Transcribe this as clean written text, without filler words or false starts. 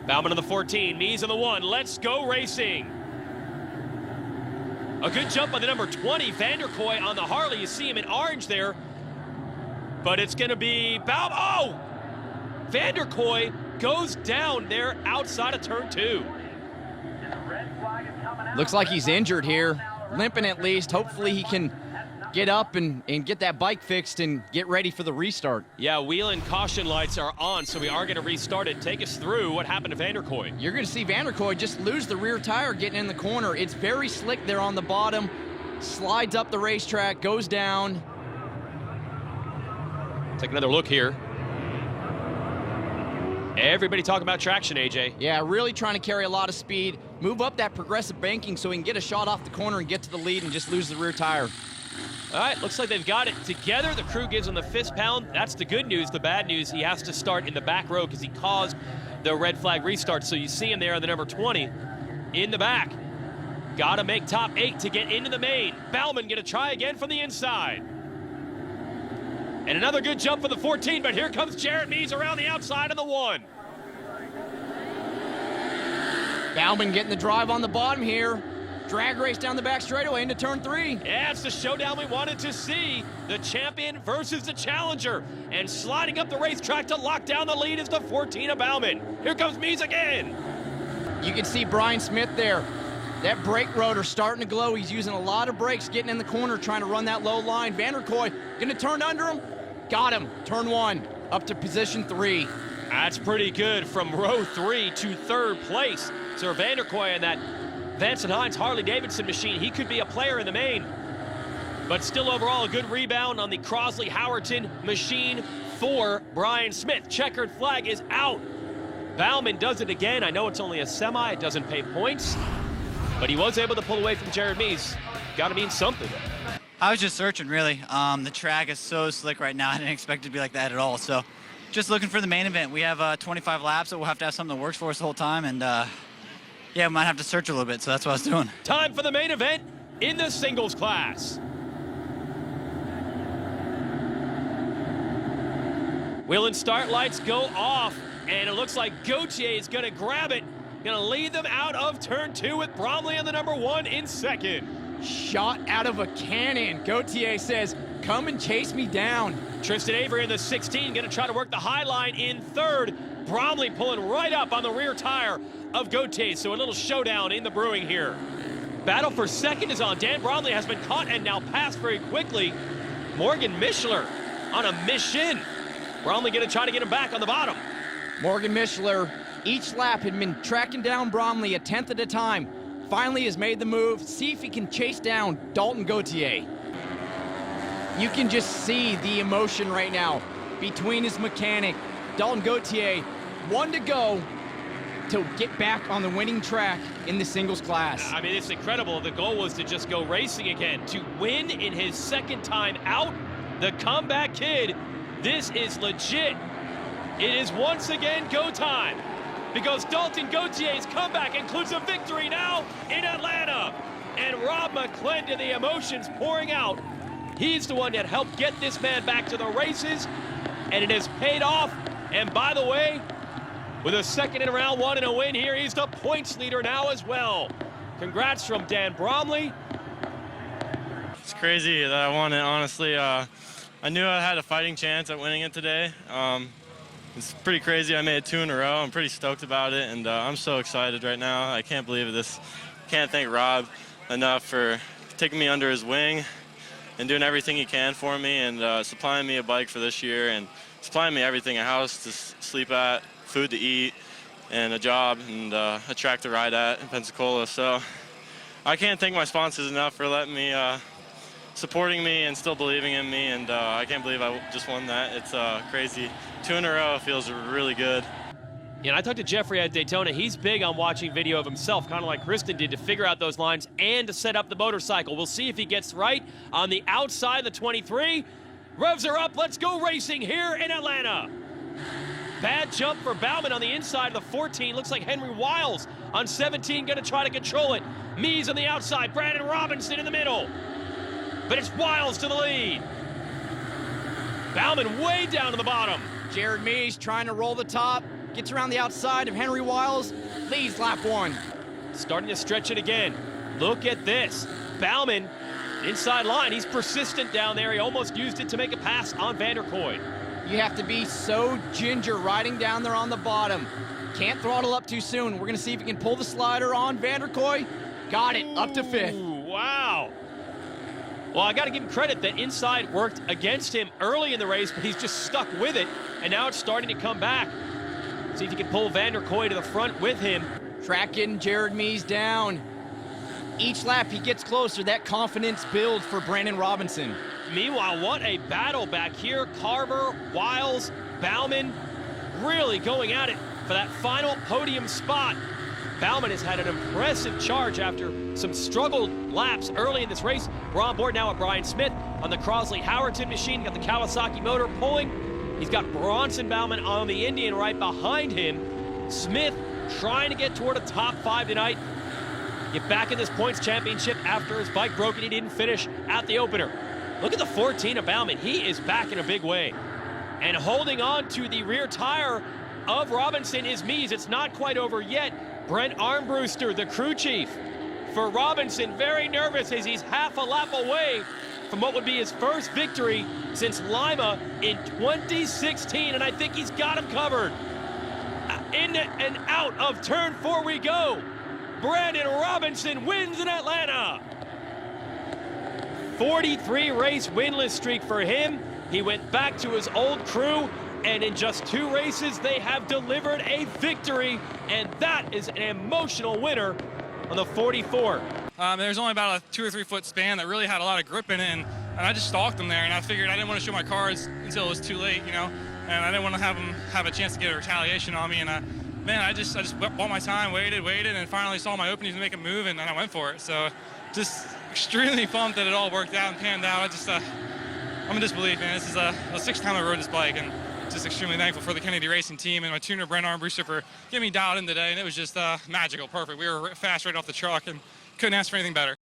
Bauman on the 14, Mies on the 1. Let's go racing. A good jump on the number 20, Vanderkoy on the Harley. You see him in orange there. But it's going to be Bauman. Oh! Vanderkoy goes down there outside of turn 2. Looks like he's injured here, limping at least. Hopefully he can get up and get that bike fixed and get ready for the restart. Yeah, wheel and caution lights are on, so we are going to restart it. Take us through what happened to Vanderkoy. You're going to see Vanderkoy just lose the rear tire getting in the corner. It's very slick there on the bottom. Slides up the racetrack, goes down. Take another look here. Everybody talking about traction, AJ. Yeah, really trying to carry a lot of speed, move up that progressive banking so he can get a shot off the corner and get to the lead and just lose the rear tire. All right, looks like they've got it together. The crew gives him the fist pound. That's the good news. The bad news, he has to start in the back row because he caused the red flag restart. So you see him there on the number 20 in the back. Got to make top 8 to get into the main. Bauman going to try again from the inside. And another good jump for the 14, but here comes Jared Mies around the outside of the 1. Bauman getting the drive on the bottom here. Drag race down the back straightaway into turn 3. Yeah, it's the showdown we wanted to see. The champion versus the challenger. And sliding up the racetrack to lock down the lead is the 14 of Bauman. Here comes Mies again. You can see Brian Smith there. That brake rotor starting to glow. He's using a lot of brakes, getting in the corner, trying to run that low line. Vanderkoy gonna turn under him. Got him, turn 1, up to position 3. That's pretty good from row 3 to 3rd place. So Vanderkoy in that Vincent Hines Harley-Davidson machine, he could be a player in the main. But still overall a good rebound on the Crosley-Howerton machine for Brian Smith. Checkered flag is out. Bauman does it again. I know it's only a semi, it doesn't pay points. But he was able to pull away from Jared Mies. Gotta mean something. I was just searching, really. The track is so slick right now. I didn't expect it to be like that at all. So just looking for the main event. We have 25 laps, so we'll have to have something that works for us the whole time. And yeah, we might have to search a little bit, so that's what I was doing. Time for the main event in the singles class. Wheel and start lights go off, and it looks like Gauthier is going to grab it. Going to lead them out of turn 2 with Bromley on the number 1 in 2nd. Shot out of a cannon. Gauthier says, come and chase me down. Tristan Avery in the 16 going to try to work the high line in 3rd. Bromley pulling right up on the rear tire of Gauthier. So a little showdown in the brewing here. Battle for 2nd is on. Dan Bromley has been caught and now passed very quickly. Morgan Mishler on a mission. Bromley going to try to get him back on the bottom. Morgan Mishler, each lap had been tracking down Bromley a 10th at a time. Finally has made the move. See if he can chase down Dalton Gauthier. You can just see the emotion right now between his mechanic, Dalton Gauthier. 1 to go to get back on the winning track in the singles class. I mean, it's incredible. The goal was to just go racing again, to win in his 2nd time out. The comeback kid, this is legit. It is once again go time, because Dalton Gauthier's comeback includes a victory now in Atlanta. And Rob McClendon, the emotions pouring out. He's the one that helped get this man back to the races, and it has paid off. And by the way, with a 2nd in round 1 and a win here, he's the points leader now as well. Congrats from Dan Bromley. It's crazy that I won it, honestly. I knew I had a fighting chance at winning it today. It's pretty crazy. I made it 2 in a row. I'm pretty stoked about it, and I'm so excited right now. I can't believe this. Can't thank Rob enough for taking me under his wing and doing everything he can for me, and supplying me a bike for this year, and supplying me everything: a house to sleep at, food to eat, and a job, and a track to ride at in Pensacola. So I can't thank my sponsors enough for letting me, supporting me and still believing in me, and I can't believe I just won that. It's crazy. 2 in a row feels really good. Yeah, I talked to Jeffrey at Daytona. He's big on watching video of himself, kind of like Kristen did, to figure out those lines and to set up the motorcycle. We'll see if he gets right on the outside of the 23. Revs are up. Let's go racing here in Atlanta. Bad jump for Bauman on the inside of the 14. Looks like Henry Wiles on 17 going to try to control it. Mies on the outside. Brandon Robinson in the middle. But it's Wiles to the lead. Bauman way down to the bottom. Jared Mies trying to roll the top, gets around the outside of Henry Wiles, leads lap 1. Starting to stretch it again. Look at this. Bauman, inside line. He's persistent down there. He almost used it to make a pass on Van der Kooi. You have to be so ginger riding down there on the bottom. Can't throttle up too soon. We're going to see if he can pull the slider on Van der Kooi. Got it, up to 5th. Ooh, wow. Well, I got to give him credit that inside worked against him early in the race, but he's just stuck with it, and now it's starting to come back. See if he can pull Van der Kooi to the front with him. Tracking Jared Mees down. Each lap he gets closer, that confidence builds for Brandon Robinson. Meanwhile, what a battle back here. Carver, Wiles, Bauman really going at it for that final podium spot. Bauman has had an impressive charge after some struggled laps early in this race. We're on board now with Brian Smith on the Crosley-Howerton machine. Got the Kawasaki motor pulling. He's got Bronson Bauman on the Indian right behind him. Smith trying to get toward a top 5 tonight. Get back in this points championship after his bike broke and he didn't finish at the opener. Look at the 14 of Bauman. He is back in a big way. And holding on to the rear tire of Robinson is Mees. It's not quite over yet. Brent Armbruster, the crew chief for Robinson, very nervous as he's half a lap away from what would be his first victory since Lima in 2016. And I think he's got him covered. In and out of turn 4 we go. Brandon Robinson wins in Atlanta. 43 race winless streak for him. He went back to his old crew, and in just 2 races, they have delivered a victory, and that is an emotional winner on the 44. There's only about a 2 or 3 foot span that really had a lot of grip in it, and I just stalked him there, and I figured I didn't want to show my cards until it was too late, you know, and I didn't want to have him have a chance to get a retaliation on me, and man, I just bought my time, waited, and finally saw my openings to make a move, and I went for it. So just extremely pumped that it all worked out and panned out. I'm in disbelief, man. This is the 6th time I rode this bike, and just extremely thankful for the Kennedy Racing team and my tuner, Brent Armbruster, for getting me dialed in today, and it was just magical, perfect. We were fast right off the truck and couldn't ask for anything better.